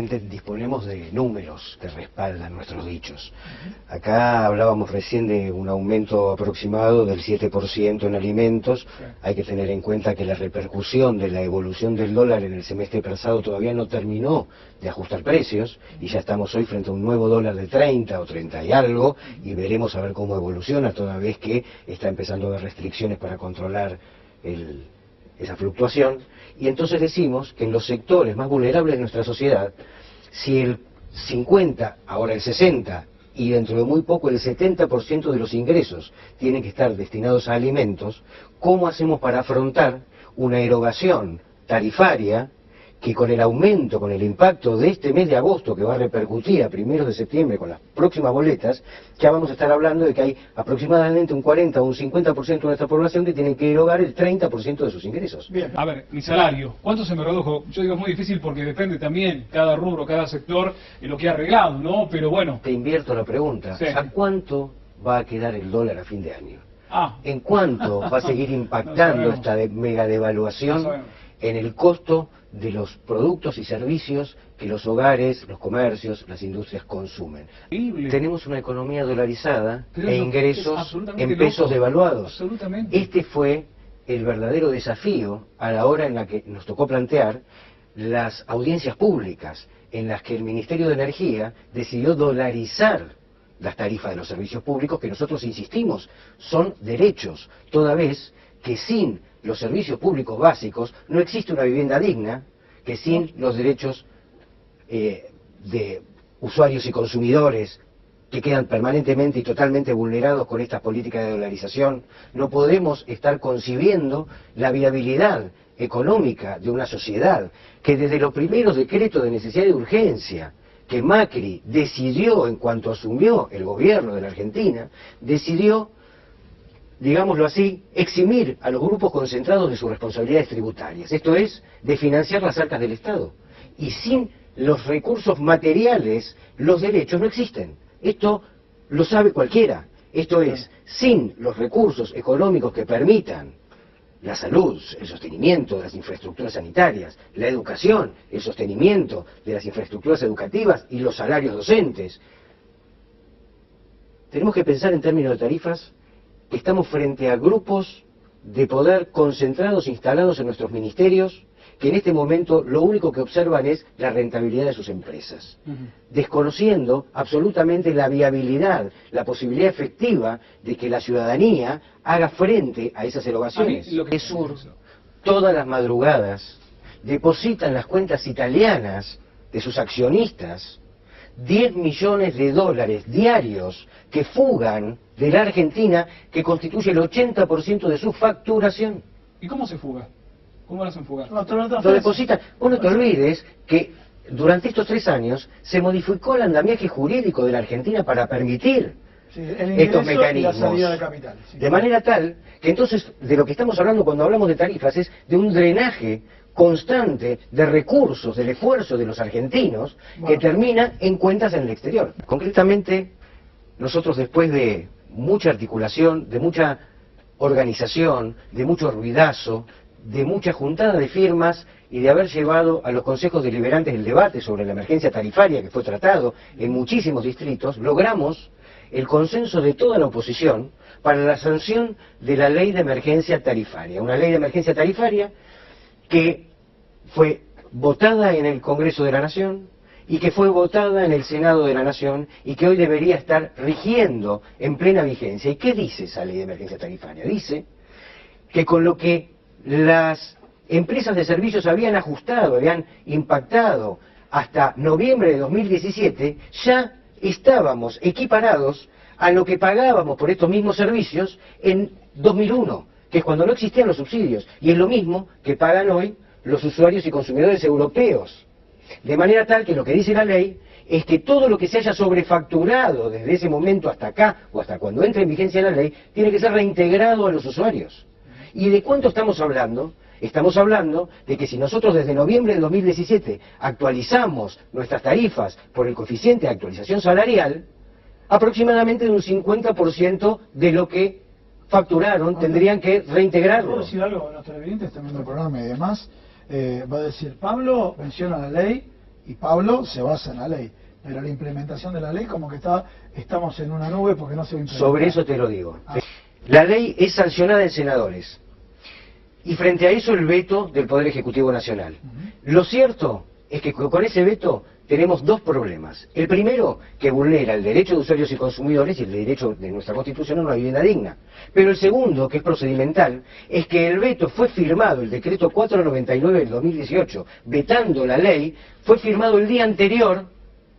Disponemos de números que respaldan nuestros dichos. Acá hablábamos recién de un aumento aproximado del 7% en alimentos. Hay que tener en cuenta que la repercusión de la evolución del dólar en el semestre pasado todavía no terminó de ajustar precios, y ya estamos hoy frente a un nuevo dólar de 30 o 30 y algo, y veremos a ver cómo evoluciona, toda vez que está empezando a haber restricciones para controlar esa fluctuación. Y entonces decimos que en los sectores más vulnerables de nuestra sociedad, si el 50, ahora el 60, y dentro de muy poco el 70% de los ingresos tienen que estar destinados a alimentos, ¿cómo hacemos para afrontar una erogación tarifaria que con el aumento, con el impacto de este mes de agosto, que va a repercutir a primeros de septiembre con las próximas boletas, ya vamos a estar hablando de que hay aproximadamente un 40 o un 50% de nuestra población que tiene que erogar el 30% de sus ingresos? Bien, a ver, mi salario, ¿cuánto se me redujo? Yo digo, es muy difícil porque depende también cada rubro, cada sector, de lo que ha arreglado, ¿no? Pero bueno. Te invierto la pregunta, sí. ¿A cuánto va a quedar el dólar a fin de año? Ah. ¿En cuánto va a seguir impactando esta mega devaluación en el costo de los productos y servicios que los hogares, los comercios, las industrias consumen? Increíble. Tenemos una economía dolarizada e ingresos en loco. pesos devaluados. Absolutamente. Este fue el verdadero desafío a la hora en la que nos tocó plantear las audiencias públicas, en las que el Ministerio de Energía decidió dolarizar las tarifas de los servicios públicos, que nosotros insistimos, son derechos, toda vez que sin los servicios públicos básicos no existe una vivienda digna, que sin los derechos de usuarios y consumidores que quedan permanentemente y totalmente vulnerados con estas políticas de dolarización, no podemos estar concibiendo la viabilidad económica de una sociedad que desde los primeros decretos de necesidad y urgencia que Macri decidió en cuanto asumió el gobierno de la Argentina, decidió, digámoslo así, eximir a los grupos concentrados de sus responsabilidades tributarias, esto es, de financiar las arcas del Estado. Y sin los recursos materiales, los derechos no existen. Esto lo sabe cualquiera. Esto es, sin los recursos económicos que permitan la salud, el sostenimiento de las infraestructuras sanitarias, la educación, el sostenimiento de las infraestructuras educativas y los salarios docentes, tenemos que pensar en términos de tarifas. Estamos frente a grupos de poder concentrados, instalados en nuestros ministerios, que en este momento lo único que observan es la rentabilidad de sus empresas, desconociendo absolutamente la viabilidad, la posibilidad efectiva de que la ciudadanía haga frente a esas erogaciones. Sur, todas las madrugadas, depositan en las cuentas italianas de sus accionistas 10 millones de dólares diarios que fugan de la Argentina, que constituye el 80% de su facturación. ¿Y cómo se fuga? ¿Cómo lo hacen fugar? Lo depositan. Vos no te olvides que durante estos 3 años se modificó el andamiaje jurídico de la Argentina para permitir estos mecanismos. Y la salida de capitales. Sí. De manera tal que entonces de lo que estamos hablando cuando hablamos de tarifas es de un drenaje constante de recursos, del esfuerzo de los argentinos, que termina en cuentas en el exterior. Concretamente, nosotros después de mucha articulación, de mucha organización, de mucho ruidazo, de mucha juntada de firmas y de haber llevado a los consejos deliberantes el debate sobre la emergencia tarifaria que fue tratado en muchísimos distritos, logramos el consenso de toda la oposición para la sanción de la ley de emergencia tarifaria. Una ley de emergencia tarifaria que fue votada en el Congreso de la Nación y que fue votada en el Senado de la Nación y que hoy debería estar rigiendo en plena vigencia. ¿Y qué dice esa ley de emergencia tarifaria? Dice que con lo que las empresas de servicios habían ajustado, habían impactado hasta noviembre de 2017, ya estábamos equiparados a lo que pagábamos por estos mismos servicios en 2001, que es cuando no existían los subsidios, y es lo mismo que pagan hoy los usuarios y consumidores europeos. De manera tal que lo que dice la ley es que todo lo que se haya sobrefacturado desde ese momento hasta acá, o hasta cuando entre en vigencia la ley, tiene que ser reintegrado a los usuarios. ¿Y de cuánto estamos hablando? Estamos hablando de que si nosotros desde noviembre de 2017 actualizamos nuestras tarifas por el coeficiente de actualización salarial, aproximadamente de un 50% de lo que facturaron tendrían que reintegrarlo. ¿Puedo decir algo? Nuestros televidentes están viendo el programa y demás. Va a decir, Pablo menciona la ley Y Pablo se basa en la ley, pero la implementación de la ley como que estamos en una nube porque no se va a implementar. Sobre eso te lo digo. La ley es sancionada en senadores. Y frente a eso el veto del Poder Ejecutivo Nacional. Lo cierto es que con ese veto tenemos dos problemas. El primero, que vulnera el derecho de usuarios y consumidores y el derecho de nuestra Constitución a una vivienda digna. Pero el segundo, que es procedimental, es que el veto fue firmado, el decreto 499 del 2018, vetando la ley, fue firmado el día anterior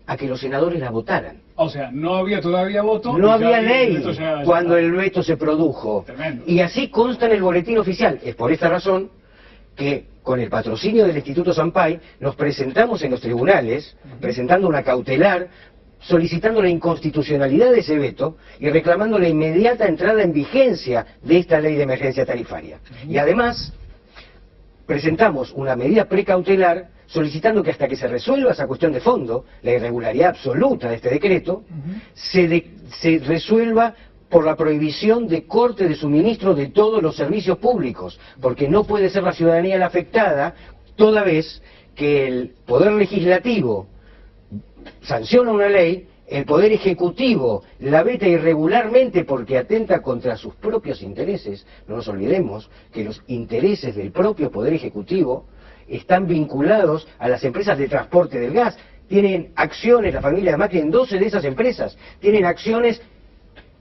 a que los senadores la votaran. O sea, no había todavía voto. No había ley cuando ya... el veto se produjo. Tremendo. Y así consta en el boletín oficial. Es por esta razón que con el patrocinio del Instituto Sampaio nos presentamos en los tribunales, presentando una cautelar, solicitando la inconstitucionalidad de ese veto y reclamando la inmediata entrada en vigencia de esta ley de emergencia tarifaria. Y además, presentamos una medida precautelar solicitando que hasta que se resuelva esa cuestión de fondo, la irregularidad absoluta de este decreto, se resuelva por la prohibición de corte de suministro de todos los servicios públicos, porque no puede ser la ciudadanía la afectada, toda vez que el Poder Legislativo sanciona una ley, el Poder Ejecutivo la veta irregularmente porque atenta contra sus propios intereses. No nos olvidemos que los intereses del propio Poder Ejecutivo están vinculados a las empresas de transporte del gas. Tienen acciones, la familia de Macri en 12 de esas empresas, tienen acciones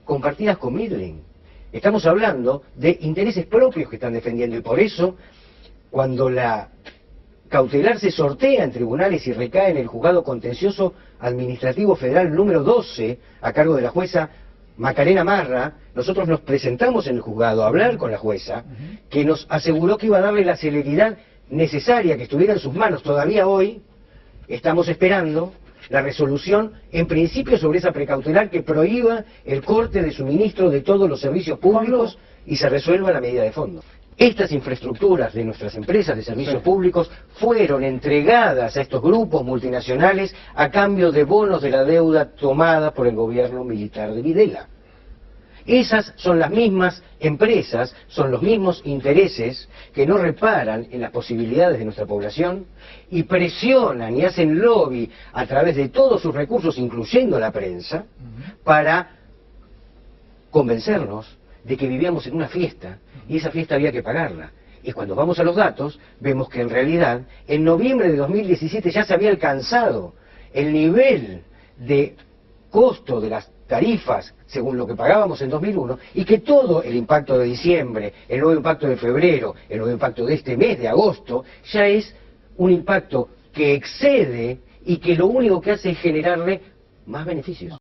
compartidas con Midland. Estamos hablando de intereses propios que están defendiendo y por eso, cuando la cautelar se sortea en tribunales y recae en el Juzgado Contencioso Administrativo Federal número 12, a cargo de la jueza Macarena Marra, nosotros nos presentamos en el juzgado a hablar con la jueza, que nos aseguró que iba a darle la celeridad necesaria que estuviera en sus manos. Todavía hoy estamos esperando la resolución, en principio sobre esa precautelar que prohíba el corte de suministro de todos los servicios públicos y se resuelva la medida de fondo. Estas infraestructuras de nuestras empresas de servicios públicos fueron entregadas a estos grupos multinacionales a cambio de bonos de la deuda tomada por el gobierno militar de Videla. Esas son las mismas empresas, son los mismos intereses que no reparan en las posibilidades de nuestra población y presionan y hacen lobby a través de todos sus recursos, incluyendo la prensa, para convencernos de que vivíamos en una fiesta y esa fiesta había que pagarla. Y cuando vamos a los datos, vemos que en realidad, en noviembre de 2017 ya se había alcanzado el nivel de costo de las tarifas según lo que pagábamos en 2001 y que todo el impacto de diciembre, el nuevo impacto de febrero, el nuevo impacto de este mes de agosto, ya es un impacto que excede y que lo único que hace es generarle más beneficios.